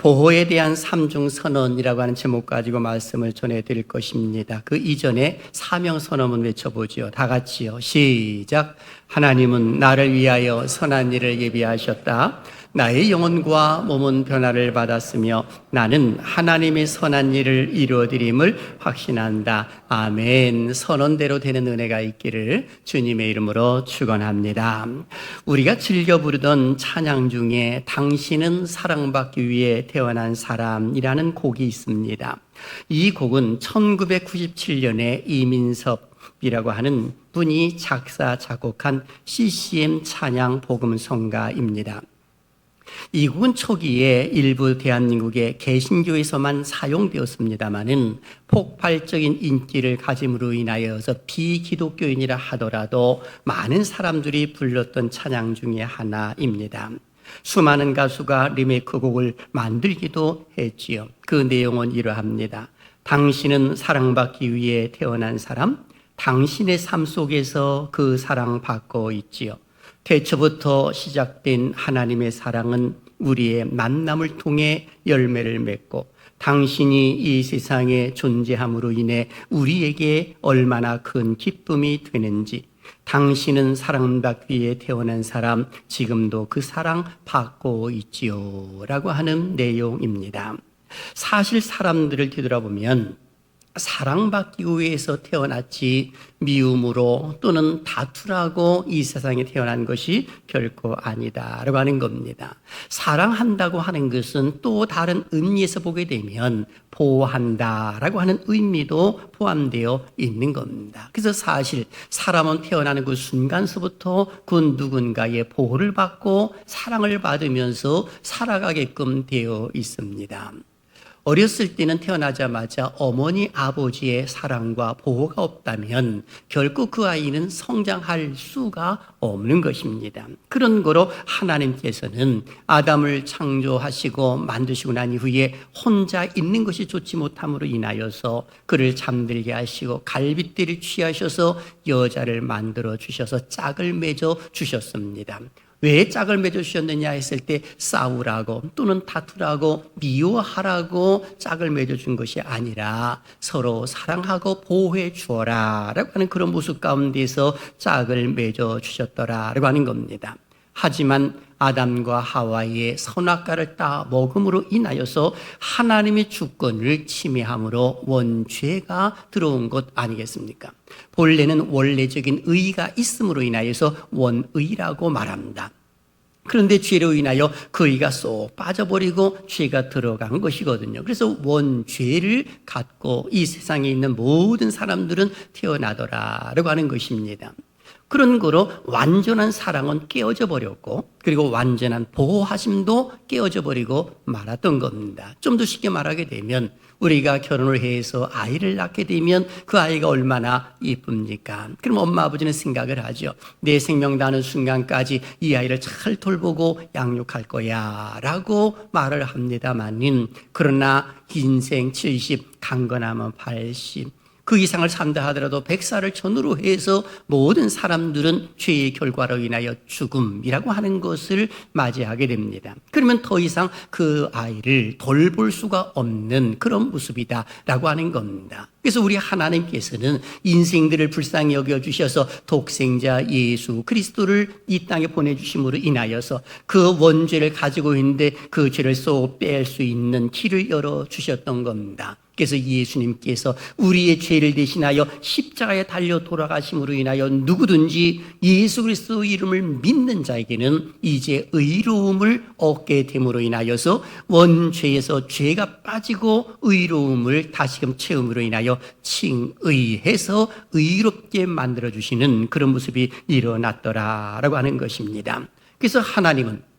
보호에 대한 삼중 선언이라고 하는 제목 가지고 말씀을 전해드릴 것입니다. 그 이전에 사명 선언을 외쳐보지요. 다 같이요. 시작. 하나님은 나를 위하여 선한 일을 예비하셨다. 나의 영혼과 몸은 변화를 받았으며 나는 하나님의 선한 일을 이루어드림을 확신한다. 아멘. 선언대로 되는 은혜가 있기를 주님의 이름으로 축원합니다. 우리가 즐겨 부르던 찬양 중에 당신은 사랑받기 위해 태어난 사람이라는 곡이 있습니다. 이 곡은 1997년에 이민섭이라고 하는 분이 작사 작곡한 CCM 찬양 복음성가입니다. 이 곡은 초기에 일부 대한민국의 개신교에서만 사용되었습니다마는 폭발적인 인기를 가짐으로 인하여서 비기독교인이라 하더라도 많은 사람들이 불렀던 찬양 중에 하나입니다. 수많은 가수가 리메이크 곡을 만들기도 했지요. 그 내용은 이러합니다. 당신은 사랑받기 위해 태어난 사람, 당신의 삶 속에서 그 사랑받고 있지요. 태초부터 시작된 하나님의 사랑은 우리의 만남을 통해 열매를 맺고 당신이 이 세상에 존재함으로 인해 우리에게 얼마나 큰 기쁨이 되는지, 당신은 사랑받기 위해 태어난 사람, 지금도 그 사랑 받고 있지요 라고 하는 내용입니다. 사실 사람들을 뒤돌아보면 사랑받기 위해서 태어났지 미움으로 또는 다투라고 이 세상에 태어난 것이 결코 아니다라고 하는 겁니다. 사랑한다고 하는 것은 또 다른 의미에서 보게 되면 보호한다라고 하는 의미도 포함되어 있는 겁니다. 그래서 사실 사람은 태어나는 그 순간서부터 그 누군가의 보호를 받고 사랑을 받으면서 살아가게끔 되어 있습니다. 어렸을 때는 태어나자마자 어머니, 아버지의 사랑과 보호가 없다면 결코 그 아이는 성장할 수가 없는 것입니다. 그런 거로 하나님께서는 아담을 창조하시고 만드시고 난 이후에 혼자 있는 것이 좋지 못함으로 인하여서 그를 잠들게 하시고 갈빗대를 취하셔서 여자를 만들어 주셔서 짝을 맺어 주셨습니다. 왜 짝을 맺어주셨느냐 했을 때 싸우라고 또는 다투라고 미워하라고 짝을 맺어준 것이 아니라 서로 사랑하고 보호해 주어라 라고 하는 그런 모습 가운데서 짝을 맺어주셨더라 라고 하는 겁니다. 하지만 아담과 하와의 선악과를 따 먹음으로 인하여서 하나님의 주권을 침해함으로 원죄가 들어온 것 아니겠습니까? 본래는 원래적인 의가 있음으로 인하여서 원의라고 말합니다. 그런데 죄로 인하여 그 의가 쏙 빠져버리고 죄가 들어간 것이거든요. 그래서 원죄를 갖고 이 세상에 있는 모든 사람들은 태어나더라라고 하는 것입니다. 그런 거로 완전한 사랑은 깨어져 버렸고 그리고 완전한 보호하심도 깨어져 버리고 말았던 겁니다. 좀 더 쉽게 말하게 되면 우리가 결혼을 해서 아이를 낳게 되면 그 아이가 얼마나 이쁩니까? 그럼 엄마 아버지는 생각을 하죠. 내 생명 다하는 순간까지 이 아이를 잘 돌보고 양육할 거야 라고 말을 합니다만 그러나 인생 70, 강건하면 80 그 이상을 산다 하더라도 100살을 전후로 해서 모든 사람들은 죄의 결과로 인하여 죽음이라고 하는 것을 맞이하게 됩니다. 그러면 더 이상 그 아이를 돌볼 수가 없는 그런 모습이다라고 하는 겁니다. 그래서 우리 하나님께서는 인생들을 불쌍히 여겨주셔서 독생자 예수 그리스도를 이 땅에 보내주심으로 인하여서 그 원죄를 가지고 있는데 그 죄를 쏙 뺄 수 있는 길을 열어주셨던 겁니다. 그래서 예수님께서 우리의 죄를 대신하여 십자가에 달려 돌아가심으로 인하여 누구든지 예수 그리스도 이름을 믿는 자에게는 이제 의로움을 얻게 됨으로 인하여서 원죄에서 죄가 빠지고 의로움을 다시금 채움으로 인하여 칭의해서 의롭게 만들어주시는 그런 모습이 일어났더라라고 하는 것입니다. 그래서 하나님은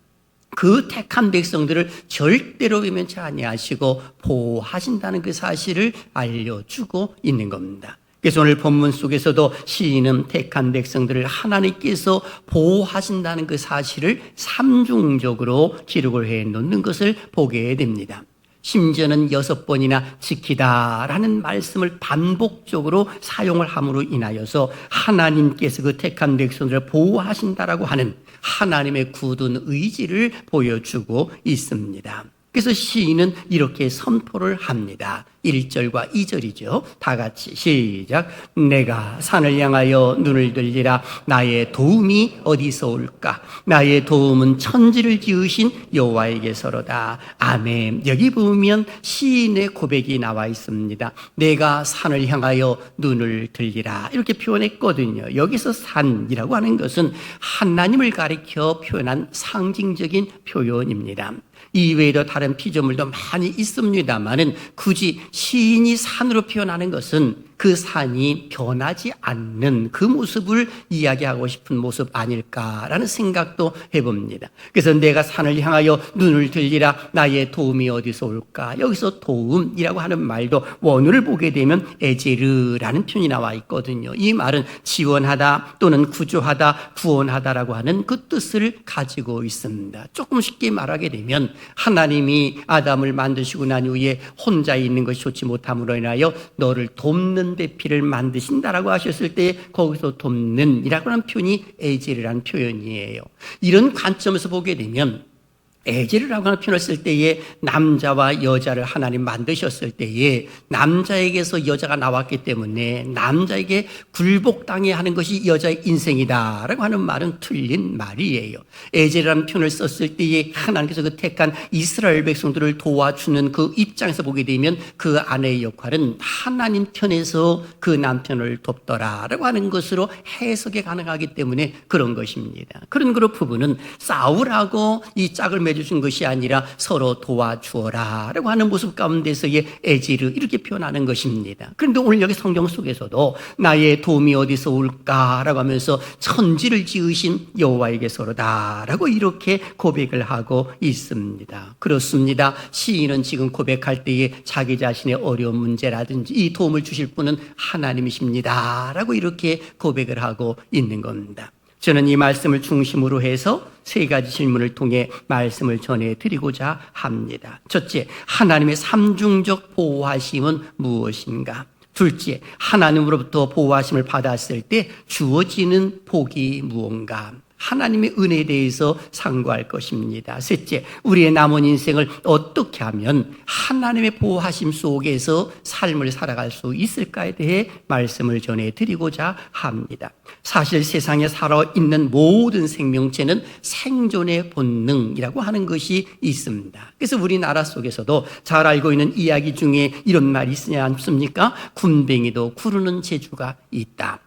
그 택한 백성들을 절대로 외면치 아니하시고 보호하신다는 그 사실을 알려주고 있는 겁니다. 그래서 오늘 본문 속에서도 시인은 택한 백성들을 하나님께서 보호하신다는 그 사실을 삼중적으로 기록을 해놓는 것을 보게 됩니다. 심지어는 6번이나 지키다라는 말씀을 반복적으로 사용을 함으로 인하여서 하나님께서 그 택한 백성들을 보호하신다라고 하는 하나님의 굳은 의지를 보여주고 있습니다. 그래서 시인은 이렇게 선포를 합니다. 1절과 2절이죠. 다 같이 시작. 내가 산을 향하여 눈을 들리라. 나의 도움이 어디서 올까? 나의 도움은 천지를 지으신 여호와에게서로다. 아멘. 여기 보면 시인의 고백이 나와 있습니다. 내가 산을 향하여 눈을 들리라. 이렇게 표현했거든요. 여기서 산이라고 하는 것은 하나님을 가리켜 표현한 상징적인 표현입니다. 이외에도 다른 피조물도 많이 있습니다만은 굳이 시인이 산으로 표현하는 것은 그 산이 변하지 않는 그 모습을 이야기하고 싶은 모습 아닐까라는 생각도 해봅니다. 그래서 내가 산을 향하여 눈을 들리라. 나의 도움이 어디서 올까? 여기서 도움이라고 하는 말도 원어를 보게 되면 에제르라는 표현이 나와 있거든요. 이 말은 지원하다 또는 구조하다, 구원하다라고 하는 그 뜻을 가지고 있습니다. 조금 쉽게 말하게 되면 하나님이 아담을 만드시고 난 후에 혼자 있는 것이 좋지 못함으로 인하여 너를 돕는 대피를 만드신다라고 하셨을 때 거기서 돕는 이라고 하는 표현이 에제르라는 표현이에요. 이런 관점에서 보게 되면 에제르라고 하는 표현을 쓸 때에 남자와 여자를 하나님 만드셨을 때에 남자에게서 여자가 나왔기 때문에 남자에게 굴복당해 하는 것이 여자의 인생이다라고 하는 말은 틀린 말이에요. 에제르라는 표현을 썼을 때에 하나님께서 그 택한 이스라엘 백성들을 도와주는 그 입장에서 보게 되면 그 아내의 역할은 하나님 편에서 그 남편을 돕더라라고 하는 것으로 해석이 가능하기 때문에 그런 것입니다. 그런 그룹 부부는 싸우라고 이 짝을 주신 것이 아니라 서로 도와주어라 라고 하는 모습 가운데서의 에지르 이렇게 표현하는 것입니다. 그런데 오늘 여기 성경 속에서도 나의 도움이 어디서 올까라고 하면서 천지를 지으신 여호와에게서로다 라고 이렇게 고백을 하고 있습니다. 그렇습니다. 시인은 지금 고백할 때에 자기 자신의 어려운 문제라든지 이 도움을 주실 분은 하나님이십니다 라고 이렇게 고백을 하고 있는 겁니다. 저는 이 말씀을 중심으로 해서 세 가지 질문을 통해 말씀을 전해드리고자 합니다. 첫째, 하나님의 삼중적 보호하심은 무엇인가? 둘째, 하나님으로부터 보호하심을 받았을 때 주어지는 복이 무언가? 하나님의 은혜에 대해서 상고할 것입니다. 셋째, 우리의 남은 인생을 어떻게 하면 하나님의 보호하심 속에서 삶을 살아갈 수 있을까에 대해 말씀을 전해드리고자 합니다. 사실 세상에 살아있는 모든 생명체는 생존의 본능이라고 하는 것이 있습니다. 그래서 우리나라 속에서도 잘 알고 있는 이야기 중에 이런 말이 있지 않습니까? 군뱅이도 구르는 재주가 있다.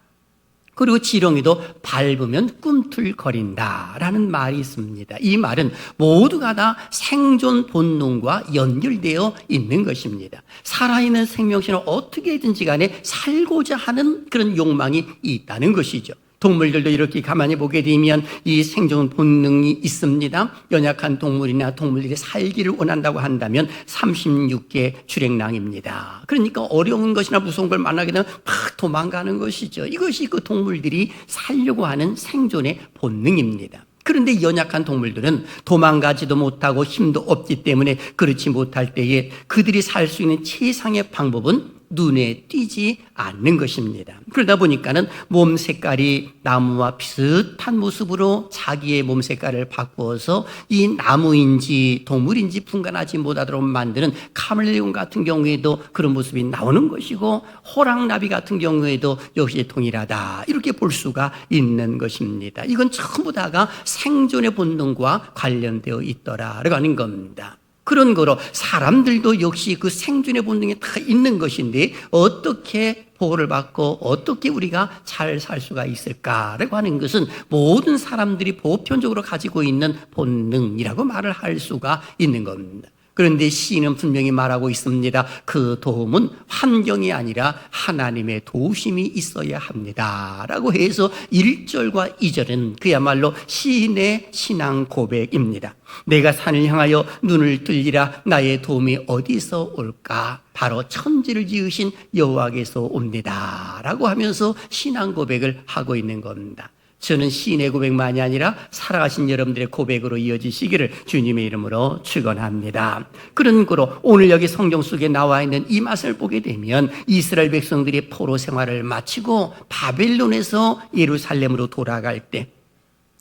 그리고 지렁이도 밟으면 꿈틀거린다라는 말이 있습니다. 이 말은 모두가 다 생존 본능과 연결되어 있는 것입니다. 살아있는 생명체는 어떻게든지 간에 살고자 하는 그런 욕망이 있다는 것이죠. 동물들도 이렇게 가만히 보게 되면 이 생존 본능이 있습니다. 연약한 동물이나 동물들이 살기를 원한다고 한다면 36개 주랭랑입니다. 그러니까 어려운 것이나 무서운 걸 만나게 되면 막 도망가는 것이죠. 이것이 그 동물들이 살려고 하는 생존의 본능입니다. 그런데 연약한 동물들은 도망가지도 못하고 힘도 없기 때문에 그렇지 못할 때에 그들이 살 수 있는 최상의 방법은 눈에 띄지 않는 것입니다. 그러다 보니까는 몸 색깔이 나무와 비슷한 모습으로 자기의 몸 색깔을 바꾸어서 이 나무인지 동물인지 분간하지 못하도록 만드는 카멜레온 같은 경우에도 그런 모습이 나오는 것이고 호랑나비 같은 경우에도 역시 동일하다 이렇게 볼 수가 있는 것입니다. 이건 전부 다가 생존의 본능과 관련되어 있더라라고 하는 겁니다. 그런 거로 사람들도 역시 그 생존의 본능이 다 있는 것인데 어떻게 보호를 받고 어떻게 우리가 잘 살 수가 있을까라고 하는 것은 모든 사람들이 보편적으로 가지고 있는 본능이라고 말을 할 수가 있는 겁니다. 그런데 시인은 분명히 말하고 있습니다. 그 도움은 환경이 아니라 하나님의 도우심이 있어야 합니다 라고 해서 1절과 2절은 그야말로 시인의 신앙 고백입니다. 내가 산을 향하여 눈을 들리라. 나의 도움이 어디서 올까? 바로 천지를 지으신 여호와께서 옵니다 라고 하면서 신앙 고백을 하고 있는 겁니다. 저는 시인의 고백만이 아니라 살아가신 여러분들의 고백으로 이어지시기를 주님의 이름으로 축원합니다. 그런 거로 오늘 여기 성경 속에 나와 있는 이 맛을 보게 되면 이스라엘 백성들이 포로 생활을 마치고 바벨론에서 예루살렘으로 돌아갈 때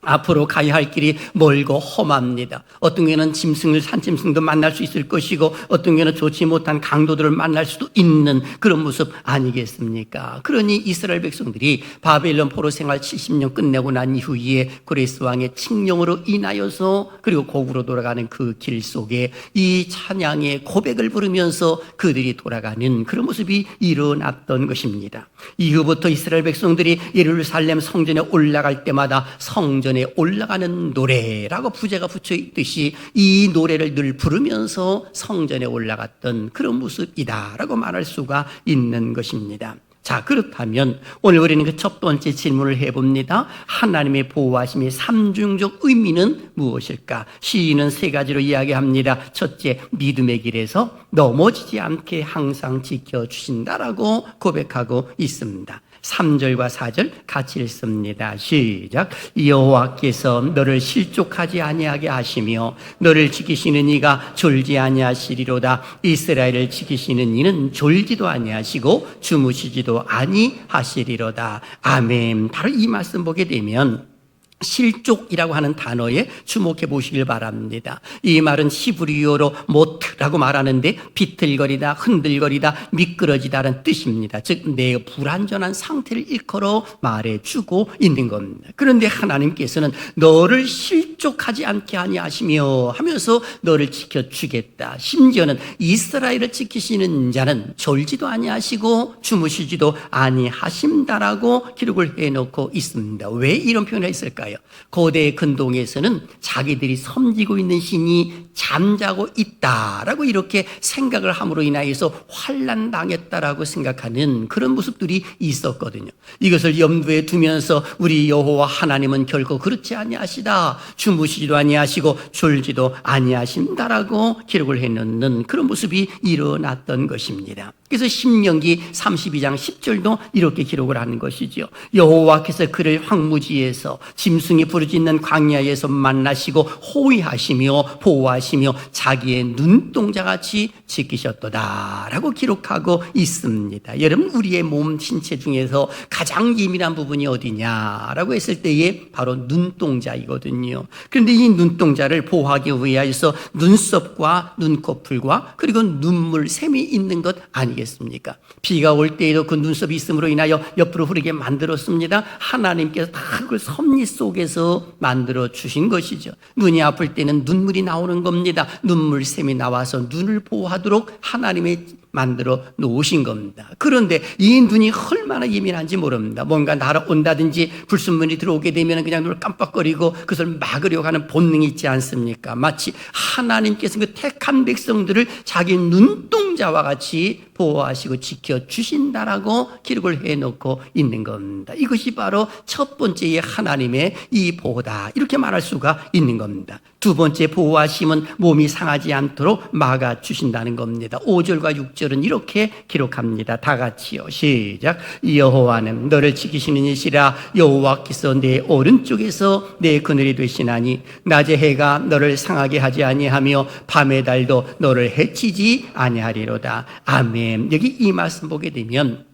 앞으로 가야 할 길이 멀고 험합니다. 어떤 경우에는 산짐승도 만날 수 있을 것이고 어떤 경우에는 좋지 못한 강도들을 만날 수도 있는 그런 모습 아니겠습니까? 그러니 이스라엘 백성들이 바벨론 포로 생활 70년 끝내고 난 이후에 고레스 왕의 칙령으로 인하여서 그리고 고국으로 돌아가는 그 길 속에 이 찬양의 고백을 부르면서 그들이 돌아가는 그런 모습이 일어났던 것입니다. 이후부터 이스라엘 백성들이 예루살렘 성전에 올라갈 때마다 성전에 올라가는 노래라고 부제가 붙여 있듯이 이 노래를 늘 부르면서 성전에 올라갔던 그런 모습이다라고 말할 수가 있는 것입니다. 자, 그렇다면 오늘 우리는 그 첫 번째 질문을 해봅니다. 하나님의 보호하심의 삼중적 의미는 무엇일까? 시인은 세 가지로 이야기합니다. 첫째, 믿음의 길에서 넘어지지 않게 항상 지켜주신다라고 고백하고 있습니다. 3절과 4절 같이 읽습니다. 시작. 여호와께서 너를 실족하지 아니하게 하시며 너를 지키시는 이가 졸지 아니하시리로다. 이스라엘을 지키시는 이는 졸지도 아니하시고 주무시지도 아니하시리로다. 아멘. 바로 이 말씀 보게 되면 실족이라고 하는 단어에 주목해 보시길 바랍니다. 이 말은 히브리어로 모트라고 말하는데 비틀거리다, 흔들거리다, 미끄러지다는 뜻입니다. 즉 내 불완전한 상태를 일컬어 말해주고 있는 겁니다. 그런데 하나님께서는 너를 실족하지 않게 아니하시며 하면서 너를 지켜주겠다. 심지어는 이스라엘을 지키시는 자는 졸지도 아니하시고 주무시지도 아니하신다라고 기록을 해놓고 있습니다. 왜 이런 표현을 했을까요? 고대 근동에서는 자기들이 섬기고 있는 신이 잠자고 있다라고 이렇게 생각을 함으로 인하여서 환난당했다라고 생각하는 그런 모습들이 있었거든요. 이것을 염두에 두면서 우리 여호와 하나님은 결코 그렇지 아니하시다. 주무시지도 아니하시고 졸지도 아니하신다라고 기록을 해놓는 그런 모습이 일어났던 것입니다. 그래서 신명기 32장 10절도 이렇게 기록을 하는 것이죠. 여호와께서 그를 황무지에서 짐승이 부르짖는 광야에서 만나시고 호위하시며 보호하시며 자기의 눈동자같이 지키셨도다 라고 기록하고 있습니다. 여러분, 우리의 몸 신체 중에서 가장 예민한 부분이 어디냐라고 했을 때에 바로 눈동자이거든요. 그런데 이 눈동자를 보호하기 위하여서 눈썹과 눈꺼풀과 그리고 눈물샘이 있는 것 아니겠습니까? 비가 올 때에도 그 눈썹이 있음으로 인하여 옆으로 흐르게 만들었습니다. 하나님께서 다 그걸 섭리 속에서 만들어 주신 것이죠. 눈이 아플 때는 눈물이 나오는 겁니다. 눈물샘이 나와서 눈을 보호하도록 하나님의 만들어 놓으신 겁니다. 그런데 이 눈이 얼마나 예민한지 모릅니다. 뭔가 날아온다든지 불순물이 들어오게 되면 그냥 눈을 깜빡거리고 그것을 막으려고 하는 본능이 있지 않습니까? 마치 하나님께서 그 택한 백성들을 자기 눈동자와 같이 보호하시고 지켜주신다라고 기록을 해놓고 있는 겁니다. 이것이 바로 첫 번째의 하나님의 이 보호다, 이렇게 말할 수가 있는 겁니다. 두 번째 보호하심은 몸이 상하지 않도록 막아주신다는 겁니다. 5절과 6절은 이렇게 기록합니다. 다 같이요. 시작. 여호와는 너를 지키시는 이시라. 여호와께서 내 오른쪽에서 내 그늘이 되시나니 낮의 해가 너를 상하게 하지 아니하며 밤의 달도 너를 해치지 아니하리로다. 아멘. 여기 이 말씀 보게 되면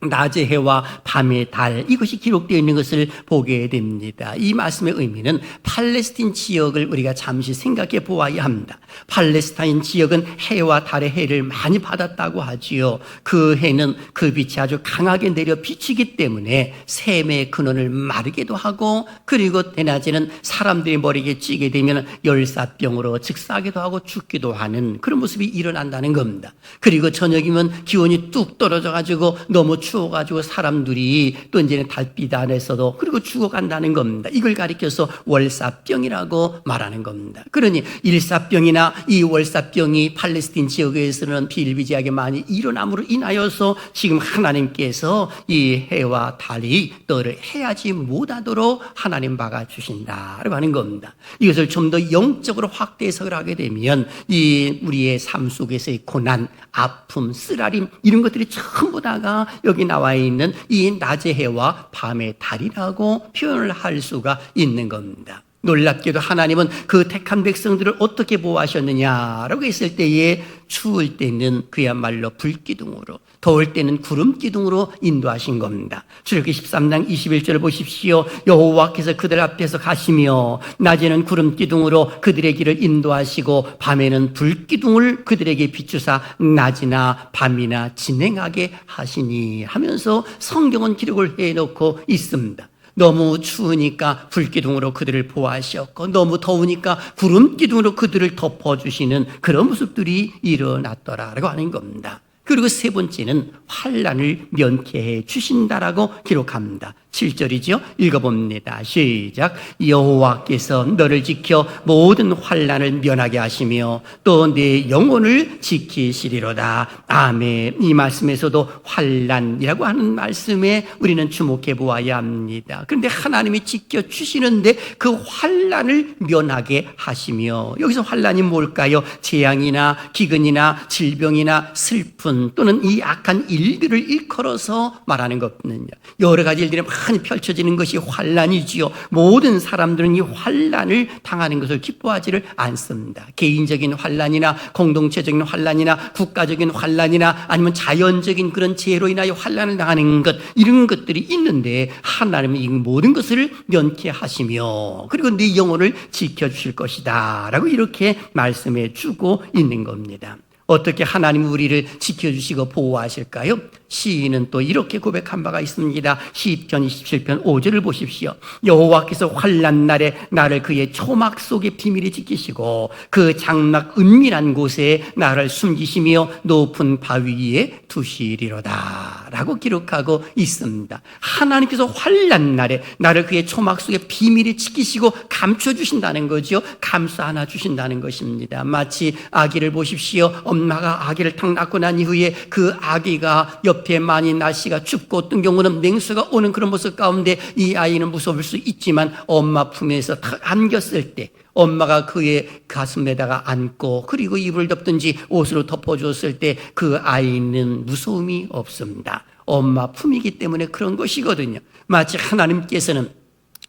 낮의 해와 밤의 달, 이것이 기록되어 있는 것을 보게 됩니다. 이 말씀의 의미는 팔레스틴 지역을 우리가 잠시 생각해 보아야 합니다. 팔레스타인 지역은 해와 달의 해를 많이 받았다고 하지요. 그 해는 그 빛이 아주 강하게 내려 비치기 때문에 샘의 근원을 마르기도 하고, 그리고 대낮에는 사람들이 머리에 찌게 되면 열사병으로 즉사하기도 하고 죽기도 하는 그런 모습이 일어난다는 겁니다. 그리고 저녁이면 기온이 뚝 떨어져 가지고 너무 추워가지고 사람들이 또 이제는 달빛 안에서도 그리고 죽어간다는 겁니다. 이걸 가리켜서 월사병이라고 말하는 겁니다. 그러니 일사병이나 이 월사병이 팔레스틴 지역에서는 비일비재하게 많이 일어남으로 인하여서 지금 하나님께서 이 해와 달이 너를 해하지 못하도록 하나님 막아주신다라고 하는 겁니다. 이것을 좀 더 영적으로 확대 해석을 하게 되면 이 우리의 삶 속에서의 고난, 아픔, 쓰라림, 이런 것들이 전부 다가 여기 나와 있는 이 낮의 해와 밤의 달이라고 표현을 할 수가 있는 겁니다. 놀랍게도 하나님은 그 택한 백성들을 어떻게 보호하셨느냐라고 했을 때에 추울 때는 그야말로 불기둥으로, 더울 때는 구름기둥으로 인도하신 겁니다. 출애굽기 13장 21절을 보십시오. 여호와께서 그들 앞에서 가시며 낮에는 구름기둥으로 그들의 길을 인도하시고 밤에는 불기둥을 그들에게 비추사 낮이나 밤이나 진행하게 하시니 하면서 성경은 기록을 해놓고 있습니다. 너무 추우니까 불기둥으로 그들을 보호하셨고 너무 더우니까 구름기둥으로 그들을 덮어주시는 그런 모습들이 일어났더라라고 하는 겁니다. 그리고 세 번째는 환난을 면케해 주신다라고 기록합니다. 7절이죠. 읽어봅니다. 시작. 여호와께서 너를 지켜 모든 환난을 면하게 하시며 또 네 영혼을 지키시리로다. 아멘. 이 말씀에서도 환난이라고 하는 말씀에 우리는 주목해 보아야 합니다. 그런데 하나님이 지켜주시는데 그 환난을 면하게 하시며, 여기서 환난이 뭘까요? 재앙이나 기근이나 질병이나 슬픈 또는 이 악한 일들을 일컬어서 말하는 것뿐이냐. 여러 가지 일들이 많이 펼쳐지는 것이 환난이지요. 모든 사람들은 이 환난을 당하는 것을 기뻐하지를 않습니다. 개인적인 환난이나 공동체적인 환난이나 국가적인 환난이나 아니면 자연적인 그런 재해로 인하여 환난을 당하는 것, 이런 것들이 있는데 하나님은 이 모든 것을 면케하시며 그리고 네 영혼을 지켜주실 것이다 라고 이렇게 말씀해 주고 있는 겁니다. 어떻게 하나님이 우리를 지켜주시고 보호하실까요? 시인은 또 이렇게 고백한 바가 있습니다. 시편 27편 5절을 보십시오. 여호와께서 환난 날에 나를 그의 초막 속에 비밀히 지키시고 그 장막 은밀한 곳에 나를 숨기시며 높은 바위 위에 두시리로다 라고 기록하고 있습니다. 하나님께서 환난 날에 나를 그의 초막 속에 비밀히 지키시고 감춰주신다는 거죠. 감싸 안아 주신다는 것입니다. 마치 아기를 보십시오. 엄마가 아기를 탁 낳고 난 이후에 그 아기가 옆에 많이 날씨가 춥고 어떤 경우는 냉수가 오는 그런 모습 가운데 이 아이는 무서울 수 있지만 엄마 품에서 탁 안겼을 때 엄마가 그의 가슴에다가 안고 그리고 이불을 덮든지 옷으로 덮어주었을 때 그 아이는 무서움이 없습니다. 엄마 품이기 때문에 그런 것이거든요. 마치 하나님께서는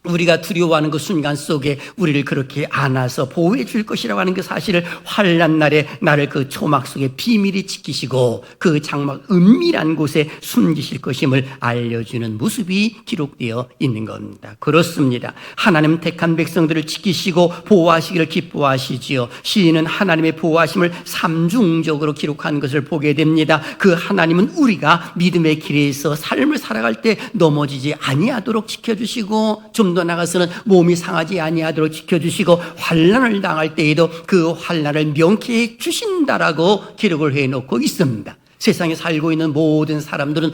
우리가 두려워하는 그 순간 속에 우리를 그렇게 안아서 보호해 줄 것이라고 하는 그 사실을 환난 날에 나를 그 초막 속에 비밀히 지키시고 그 장막 은밀한 곳에 숨기실 것임을 알려주는 모습이 기록되어 있는 겁니다. 그렇습니다. 하나님 택한 백성들을 지키시고 보호하시기를 기뻐하시지요. 시인은 하나님의 보호하심을 삼중적으로 기록한 것을 보게 됩니다. 그 하나님은 우리가 믿음의 길에서 삶을 살아갈 때 넘어지지 아니하도록 지켜주시고 좀 더 나가서는 몸이 상하지 아니하도록 지켜주시고 환난을 당할 때에도 그 환난을 명케해 주신다라고 기록을 해놓고 있습니다. 세상에 살고 있는 모든 사람들은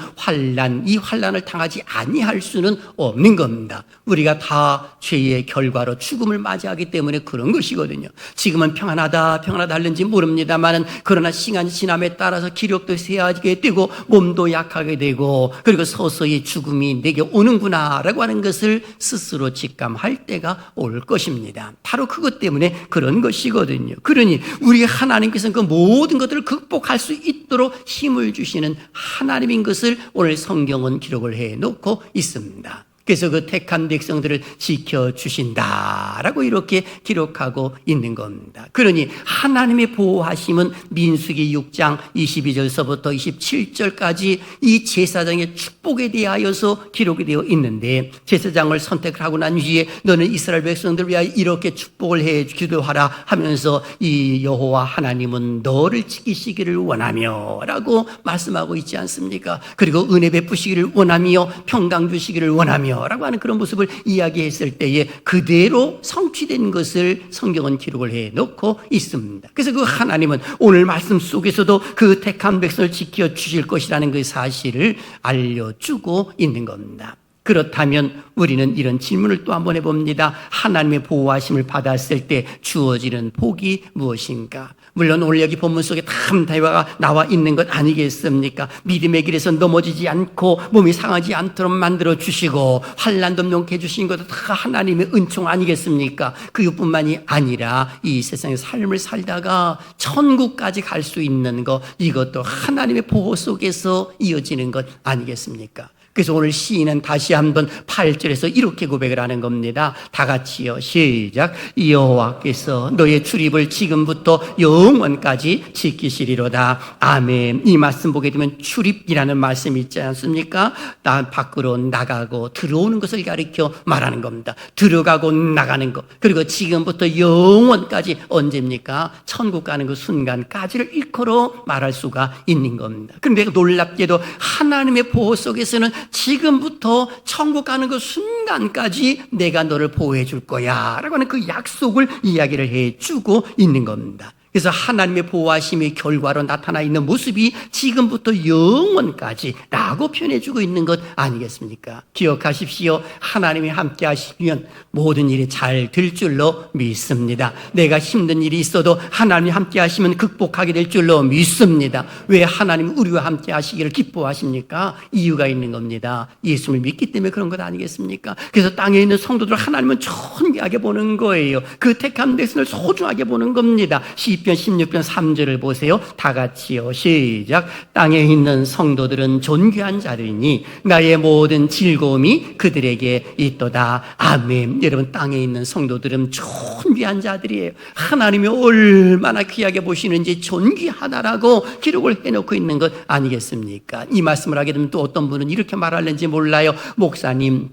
이 환난을 당하지 아니할 수는 없는 겁니다. 우리가 다 죄의 결과로 죽음을 맞이하기 때문에 그런 것이거든요. 지금은 평안하다 하는지 모릅니다만은 그러나 시간이 지남에 따라서 기력도 쇠하게 되고 몸도 약하게 되고 그리고 서서히 죽음이 내게 오는구나라고 하는 것을 스스로 직감할 때가 올 것입니다. 바로 그것 때문에 그런 것이거든요. 그러니 우리 하나님께서는 그 모든 것들을 극복할 수 있도록 힘을 주시는 하나님인 것을 오늘 성경은 기록을 해놓고 있습니다. 그래서 그 택한 백성들을 지켜주신다라고 이렇게 기록하고 있는 겁니다. 그러니 하나님의 보호하심은 민수기 6장 22절서부터 27절까지 이 제사장의 축복에 대하여서 기록이 되어 있는데 제사장을 선택을 하고 난 뒤에 너는 이스라엘 백성들을 위하여 이렇게 축복을 해 기도하라 하면서 이 여호와 하나님은 너를 지키시기를 원하며 라고 말씀하고 있지 않습니까? 그리고 은혜 베푸시기를 원하며 평강 주시기를 원하며 라고 하는 그런 모습을 이야기했을 때에 그대로 성취된 것을 성경은 기록을 해놓고 있습니다. 그래서 그 하나님은 오늘 말씀 속에서도 그 택한 백성을 지켜주실 것이라는 그 사실을 알려주고 있는 겁니다. 그렇다면 우리는 이런 질문을 또 한번 해봅니다. 하나님의 보호하심을 받았을 때 주어지는 복이 무엇인가? 물론 오늘 여기 본문 속에 참 대화가 나와 있는 것 아니겠습니까? 믿음의 길에서 넘어지지 않고 몸이 상하지 않도록 만들어 주시고 환난도 명케해 주신 것도 다 하나님의 은총 아니겠습니까? 그뿐만이 아니라 이 세상의 삶을 살다가 천국까지 갈 수 있는 것, 이것도 하나님의 보호 속에서 이어지는 것 아니겠습니까? 그래서 오늘 시인은 다시 한번 8절에서 이렇게 고백을 하는 겁니다. 다 같이요. 시작. 여호와께서 너의 출입을 지금부터 영원까지 지키시리로다. 아멘. 이 말씀 보게 되면 출입이라는 말씀이 있지 않습니까? 나 밖으로 나가고 들어오는 것을 가리켜 말하는 겁니다. 들어가고 나가는 것. 그리고 지금부터 영원까지 언제입니까? 천국 가는 그 순간까지를 일컬어 말할 수가 있는 겁니다. 그런데 놀랍게도 하나님의 보호 속에서는 지금부터 천국 가는 그 순간까지 내가 너를 보호해 줄 거야 라고 하는 그 약속을 이야기를 해주고 있는 겁니다. 그래서 하나님의 보호하심의 결과로 나타나 있는 모습이 지금부터 영원까지 라고 표현해주고 있는 것 아니겠습니까? 기억하십시오. 하나님이 함께 하시면 모든 일이 잘 될 줄로 믿습니다. 내가 힘든 일이 있어도 하나님이 함께 하시면 극복하게 될 줄로 믿습니다. 왜 하나님 우리와 함께 하시기를 기뻐하십니까? 이유가 있는 겁니다. 예수를 믿기 때문에 그런 것 아니겠습니까? 그래서 땅에 있는 성도들을 하나님은 존귀하게 보는 거예요. 그 택한 백성을 소중하게 보는 겁니다. 시편 16편 3절을 보세요. 다 같이요. 시작. 땅에 있는 성도들은 존귀한 자들이니 나의 모든 즐거움이 그들에게 있도다. 아멘. 여러분, 땅에 있는 성도들은 존귀한 자들이에요. 하나님이 얼마나 귀하게 보시는지 존귀하다라고 기록을 해놓고 있는 것 아니겠습니까? 이 말씀을 하게 되면 또 어떤 분은 이렇게 말하는지 몰라요. 목사님,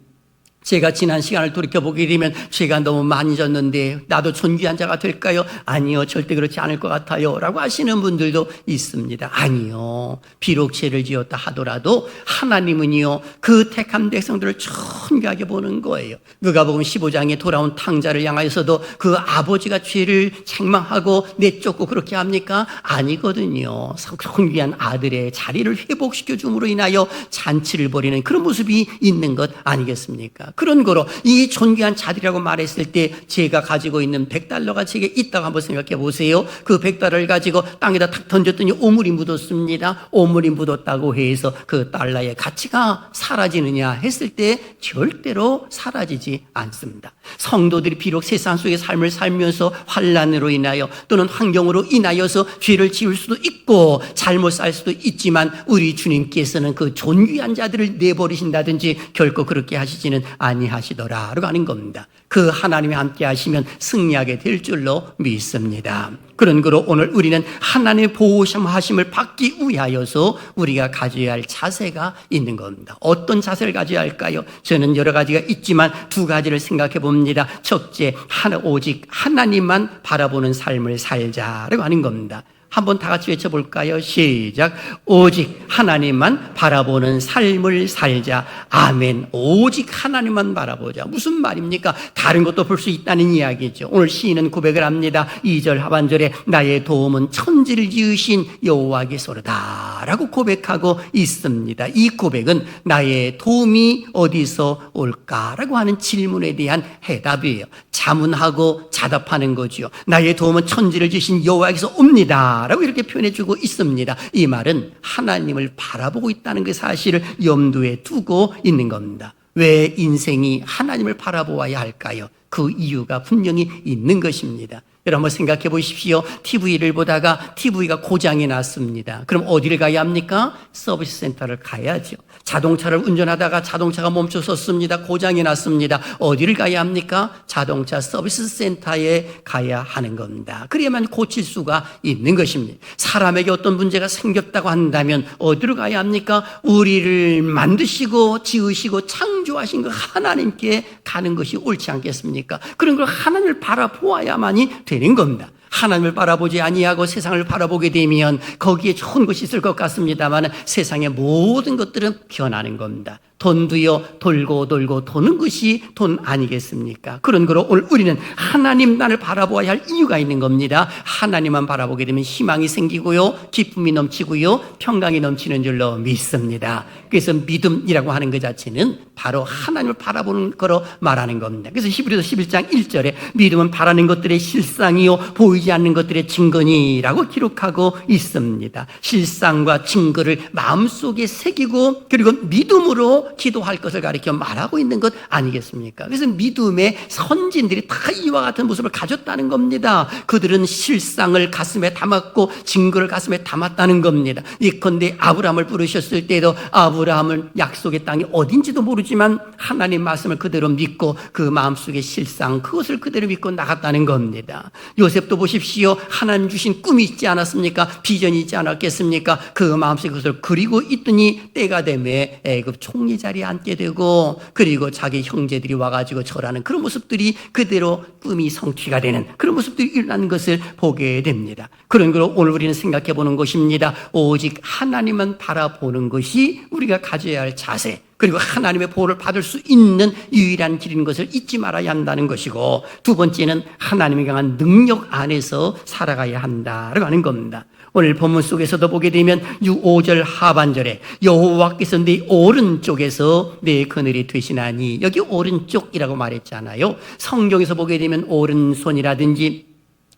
제가 지난 시간을 돌이켜보게 되면 죄가 너무 많이 졌는데 나도 존귀한 자가 될까요? 아니요, 절대 그렇지 않을 것 같아요 라고 하시는 분들도 있습니다. 아니요, 비록 죄를 지었다 하더라도 하나님은요 그 택한 백성들을 존귀하게 보는 거예요. 누가복음 15장에 돌아온 탕자를 향하여서도 그 아버지가 죄를 책망하고 내쫓고 그렇게 합니까? 아니거든요. 존귀한 아들의 자리를 회복시켜 줌으로 인하여 잔치를 벌이는 그런 모습이 있는 것 아니겠습니까? 그런 거로 이 존귀한 자들이라고 말했을 때 제가 가지고 있는 100달러가 제게 있다고 한번 생각해 보세요. 그 100달러를 가지고 땅에다 탁 던졌더니 오물이 묻었습니다. 오물이 묻었다고 해서 그 달러의 가치가 사라지느냐 했을 때 절대로 사라지지 않습니다. 성도들이 비록 세상 속의 삶을 살면서 환난으로 인하여 또는 환경으로 인하여서 죄를 지을 수도 있고 잘못 살 수도 있지만 우리 주님께서는 그 존귀한 자들을 내버리신다든지 결코 그렇게 하시지는 아니하시더라라고 하는 겁니다. 그 하나님이 함께 하시면 승리하게 될 줄로 믿습니다. 그런 거로 오늘 우리는 하나님의 보호하심을 받기 위하여서 우리가 가져야 할 자세가 있는 겁니다. 어떤 자세를 가져야 할까요? 저는 여러 가지가 있지만 두 가지를 생각해 봅니다. 첫째, 오직 하나님만 바라보는 삶을 살자라고 하는 겁니다. 한번 다 같이 외쳐볼까요? 시작. 오직 하나님만 바라보는 삶을 살자. 아멘. 오직 하나님만 바라보자. 무슨 말입니까? 다른 것도 볼 수 있다는 이야기죠. 오늘 시인은 고백을 합니다. 2절 하반절에 나의 도움은 천지를 지으신 여호와께서로다 라고 고백하고 있습니다. 이 고백은 나의 도움이 어디서 올까라고 하는 질문에 대한 해답이에요. 자문하고 자답하는 거죠. 나의 도움은 천지를 지으신 여호와께서 옵니다 라고 이렇게 표현해주고 있습니다. 이 말은 하나님을 바라보고 있다는 그 사실을 염두에 두고 있는 겁니다. 왜 인생이 하나님을 바라보아야 할까요? 그 이유가 분명히 있는 것입니다. 여러분 한번 생각해 보십시오. TV를 보다가 TV가 고장이 났습니다. 그럼 어디를 가야 합니까? 서비스 센터를 가야죠. 자동차를 운전하다가 자동차가 멈춰섰습니다. 고장이 났습니다. 어디를 가야 합니까? 자동차 서비스 센터에 가야 하는 겁니다. 그래야만 고칠 수가 있는 것입니다. 사람에게 어떤 문제가 생겼다고 한다면 어디로 가야 합니까? 우리를 만드시고 지으시고 창조하신 그 하나님께 가는 것이 옳지 않겠습니까? 그런 걸 하나님을 바라보아야만이 되는 겁니다. 하나님을 바라보지 아니하고 세상을 바라보게 되면 거기에 좋은 것이 있을 것 같습니다만 세상의 모든 것들은 변하는 겁니다. 돈도요 돌고 돌고 도는 것이 돈 아니겠습니까? 그런 거로 오늘 우리는 하나님 나를 바라보아야 할 이유가 있는 겁니다. 하나님만 바라보게 되면 희망이 생기고요, 기쁨이 넘치고요, 평강이 넘치는 줄로 믿습니다. 그래서 믿음이라고 하는 것 자체는 바로 하나님을 바라보는 거로 말하는 겁니다. 그래서 히브리서 11장 1절에 믿음은 바라는 것들의 실상이요 보이지 않는 것들의 증거니라고 기록하고 있습니다. 실상과 증거를 마음속에 새기고 그리고 믿음으로 기도할 것을 가리켜 말하고 있는 것 아니겠습니까? 그래서 믿음의 선진들이 다 이와 같은 모습을 가졌다는 겁니다. 그들은 실상을 가슴에 담았고 증거를 가슴에 담았다는 겁니다. 예컨대 아브라함을 부르셨을 때도 아브라함은 약속의 땅이 어딘지도 모르지만 하나님 말씀을 그대로 믿고 그 마음속의 실상 그것을 그대로 믿고 나갔다는 겁니다. 요셉도 보십시오. 하나님 주신 꿈이 있지 않았습니까? 비전이 있지 않았겠습니까? 그 마음속에 그것을 그리고 있더니 때가 되매 애굽 총리 자리에 앉게 되고 그리고 자기 형제들이 와가지고 절하는 그런 모습들이 그대로 꿈이 성취가 되는 그런 모습들이 일어나는 것을 보게 됩니다. 그런 걸 오늘 우리는 생각해 보는 것입니다. 오직 하나님만 바라보는 것이 우리가 가져야 할 자세, 그리고 하나님의 보호를 받을 수 있는 유일한 길인 것을 잊지 말아야 한다는 것이고, 두 번째는 하나님의 강한 능력 안에서 살아가야 한다라고 하는 겁니다. 오늘 본문 속에서도 보게 되면 5절 하반절에 여호와께서 네 오른쪽에서 내 그늘이 되시나니, 여기 오른쪽이라고 말했잖아요. 성경에서 보게 되면 오른손이라든지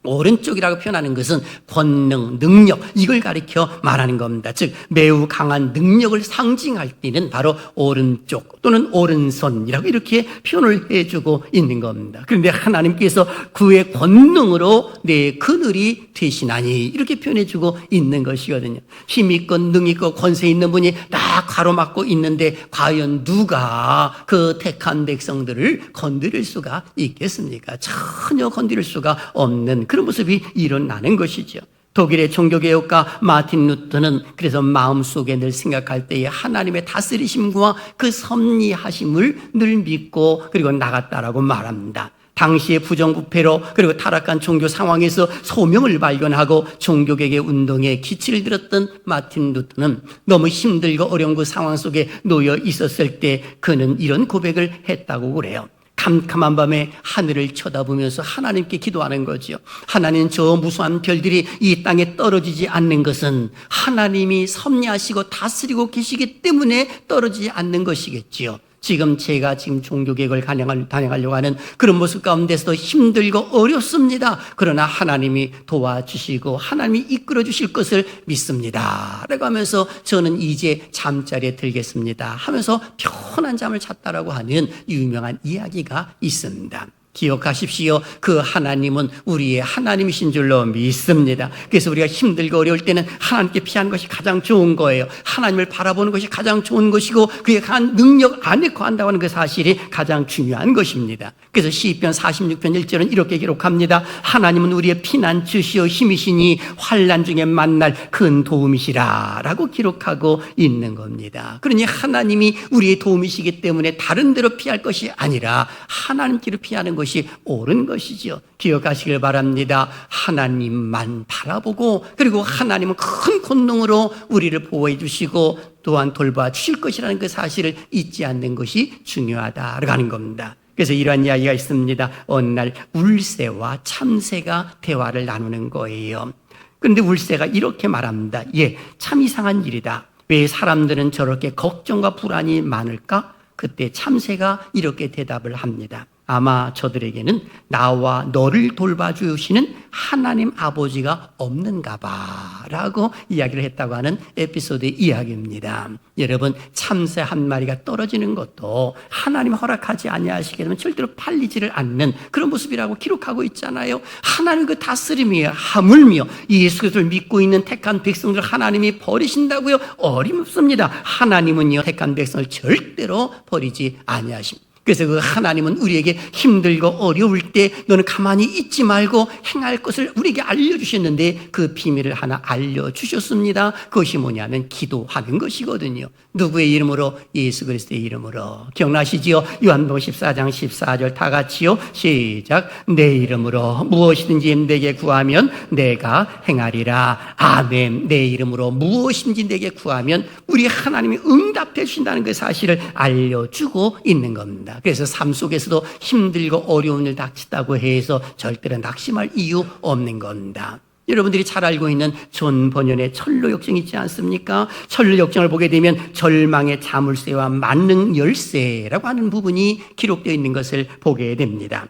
오른쪽이라고 표현하는 것은 권능, 능력, 이걸 가리켜 말하는 겁니다. 즉 매우 강한 능력을 상징할 때는 바로 오른쪽 또는 오른손이라고 이렇게 표현을 해주고 있는 겁니다. 그런데 하나님께서 그의 권능으로 내 그늘이 되시나니 이렇게 표현해주고 있는 것이거든요. 힘있고 능있고 권세 있는 분이 다 가로막고 있는데 과연 누가 그 택한 백성들을 건드릴 수가 있겠습니까? 전혀 건드릴 수가 없는 그런 모습이 일어나는 것이죠. 독일의 종교개혁가 마틴 루터는 그래서 마음속에 늘 생각할 때에 하나님의 다스리심과 그 섭리하심을 늘 믿고 그리고 나갔다라고 말합니다. 당시의 부정부패로 그리고 타락한 종교 상황에서 소명을 발견하고 종교개혁 운동에 기치를 들었던 마틴 루터는 너무 힘들고 어려운 그 상황 속에 놓여 있었을 때 그는 이런 고백을 했다고 그래요. 캄캄한 밤에 하늘을 쳐다보면서 하나님께 기도하는 거죠. 하나님, 저 무수한 별들이 이 땅에 떨어지지 않는 것은 하나님이 섭리하시고 다스리고 계시기 때문에 떨어지지 않는 것이겠지요. 지금 제가 종교개혁을 단행하려고 하는 그런 모습 가운데서도 힘들고 어렵습니다. 그러나 하나님이 도와주시고 하나님이 이끌어 주실 것을 믿습니다 라고 하면서 저는 이제 잠자리에 들겠습니다 하면서 편한 잠을 잤다라고 하는 유명한 이야기가 있습니다. 기억하십시오. 그 하나님은 우리의 하나님이신 줄로 믿습니다. 그래서 우리가 힘들고 어려울 때는 하나님께 피하는 것이 가장 좋은 거예요. 하나님을 바라보는 것이 가장 좋은 것이고 그의 강한 능력 안에 거한다고 하는 그 사실이 가장 중요한 것입니다. 그래서 시편 46편 1절은 이렇게 기록합니다. 하나님은 우리의 피난처시요 힘이시니 환난 중에 만날 큰 도움이시라 라고 기록하고 있는 겁니다. 그러니 하나님이 우리의 도움이시기 때문에 다른 데로 피할 것이 아니라 하나님께로 피하는 것이 옳은 것이죠. 기억하시길 바랍니다. 하나님만 바라보고 그리고 하나님은 큰 권능으로 우리를 보호해 주시고 또한 돌봐 주실 것이라는 그 사실을 잊지 않는 것이 중요하다라고 하는 겁니다. 그래서 이러한 이야기가 있습니다. 어느 날 울새와 참새가 대화를 나누는 거예요. 그런데 울새가 이렇게 말합니다. 예, 참 이상한 일이다. 왜 사람들은 저렇게 걱정과 불안이 많을까? 그때 참새가 이렇게 대답을 합니다. 아마 저들에게는 나와 너를 돌봐주시는 하나님 아버지가 없는가 봐 라고 이야기를 했다고 하는 에피소드의 이야기입니다. 여러분, 참새 한 마리가 떨어지는 것도 하나님 허락하지 아니하시게 되면 절대로 팔리지를 않는 그런 모습이라고 기록하고 있잖아요. 하나님 그 다스림이에요. 하물며 예수 그리스도를 믿고 있는 택한 백성들 하나님이 버리신다고요? 어림없습니다. 하나님은요 택한 백성을 절대로 버리지 아니하십니다. 그래서 그 하나님은 우리에게 힘들고 어려울 때 너는 가만히 있지 말고 행할 것을 우리에게 알려주셨는데 그 비밀을 하나 알려주셨습니다. 그것이 뭐냐면 기도하는 것이거든요. 누구의 이름으로? 예수 그리스도의 이름으로. 기억나시지요? 요한복음 14장 14절 다 같이요. 시작. 내 이름으로 무엇이든지 내게 구하면 내가 행하리라. 아멘. 내 이름으로 무엇인지 내게 구하면 우리 하나님이 응답해 주신다는 그 사실을 알려주고 있는 겁니다. 그래서 삶 속에서도 힘들고 어려운 일 닥친다고 해서 절대로 낙심할 이유 없는 겁니다. 여러분들이 잘 알고 있는 존 번연의 철로 역정 있지 않습니까? 철로 역정을 보게 되면 절망의 자물쇠와 만능 열쇠라고 하는 부분이 기록되어 있는 것을 보게 됩니다.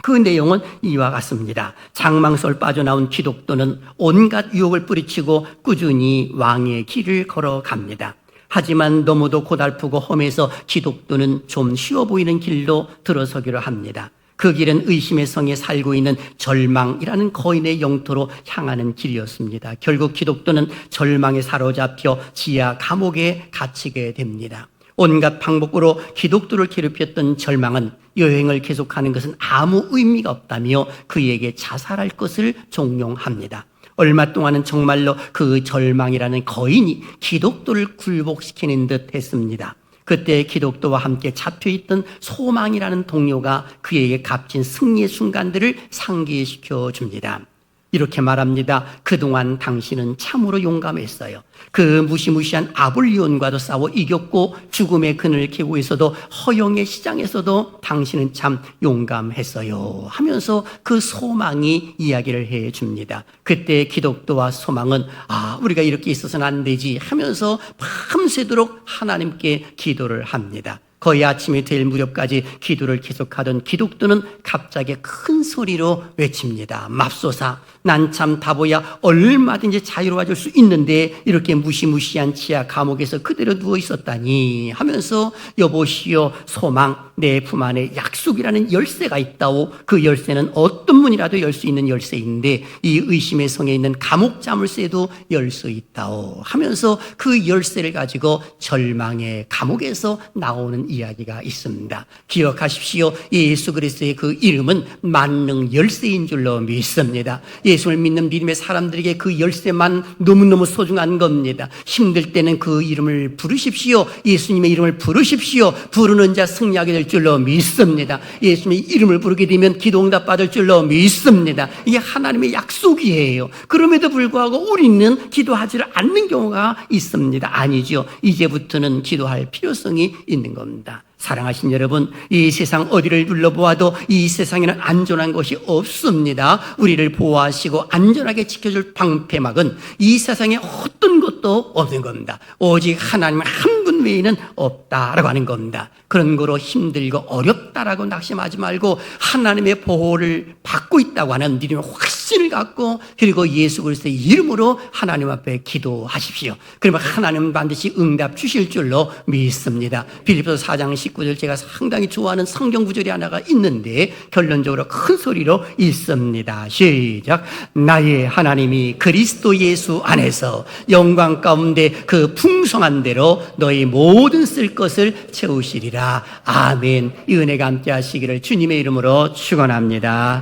그 내용은 이와 같습니다. 장망소를 빠져나온 기독도는 온갖 유혹을 뿌리치고 꾸준히 왕의 길을 걸어갑니다. 하지만 너무도 고달프고 험해서 기독교는 좀 쉬워 보이는 길로 들어서기로 합니다. 그 길은 의심의 성에 살고 있는 절망이라는 거인의 영토로 향하는 길이었습니다. 결국 기독교는 절망에 사로잡혀 지하 감옥에 갇히게 됩니다. 온갖 방법으로 기독교를 괴롭혔던 절망은 여행을 계속하는 것은 아무 의미가 없다며 그에게 자살할 것을 종용합니다. 얼마 동안은 정말로 그 절망이라는 거인이 기독교를 굴복시키는 듯 했습니다. 그때 기독교와 함께 잡혀있던 소망이라는 동료가 그에게 값진 승리의 순간들을 상기시켜 줍니다. 이렇게 말합니다. 그동안 당신은 참으로 용감했어요. 그 무시무시한 아볼리온과도 싸워 이겼고 죽음의 그늘을 캐고 있어도 허영의 시장에서도 당신은 참 용감했어요 하면서 그 소망이 이야기를 해줍니다. 그때 기독교와 소망은 우리가 이렇게 있어서는 안 되지 하면서 밤새도록 하나님께 기도를 합니다. 거의 아침이 될 무렵까지 기도를 계속하던 기독교는 갑자기 큰 소리로 외칩니다. 맙소사, 난 참 다보야 얼마든지 자유로워질 수 있는데 이렇게 무시무시한 지하 감옥에서 그대로 누워 있었다니 하면서 여보시오 소망, 내 품 안에 약속이라는 열쇠가 있다오. 그 열쇠는 어떤 문이라도 열 수 있는 열쇠인데 이 의심의 성에 있는 감옥 자물쇠도 열 수 있다오 하면서 그 열쇠를 가지고 절망의 감옥에서 나오는 이야기가 있습니다. 기억하십시오. 예수 그리스도의 그 이름은 만능 열쇠인 줄로 믿습니다. 예수를 믿는 믿음의 사람들에게 그 열쇠만 너무너무 소중한 겁니다. 힘들 때는 그 이름을 부르십시오. 예수님의 이름을 부르십시오. 부르는 자 승리하게 될 줄로 믿습니다. 예수님의 이름을 부르게 되면 기도응답 받을 줄로 믿습니다. 이게 하나님의 약속이에요. 그럼에도 불구하고 우리는 기도하지를 않는 경우가 있습니다. 아니죠. 이제부터는 기도할 필요성이 있는 겁니다. 사랑하신 여러분, 이 세상 어디를 둘러보아도 이 세상에는 안전한 것이 없습니다. 우리를 보호하시고 안전하게 지켜줄 방패막은 이 세상에 어떤 것도 없는 겁니다. 오직 하나님 한 분 외에는 없다라고 하는 겁니다. 그런 거로 힘들고 어렵다라고 낙심하지 말고 하나님의 보호를 받고 있다고 하는 믿음의 확신을 갖고 그리고 예수 그리스도의 이름으로 하나님 앞에 기도하십시오. 그러면 하나님은 반드시 응답 주실 줄로 믿습니다. 빌립보서 4장 19절 제가 상당히 좋아하는 성경 구절이 하나가 있는데 결론적으로 큰 소리로 읽습니다. 시작. 나의 하나님이 그리스도 예수 안에서 영광 가운데 그 풍성한 대로 너희 모든 쓸 것을 채우시리라. 아멘. 이 은혜가 함께 하시기를 주님의 이름으로 축원합니다.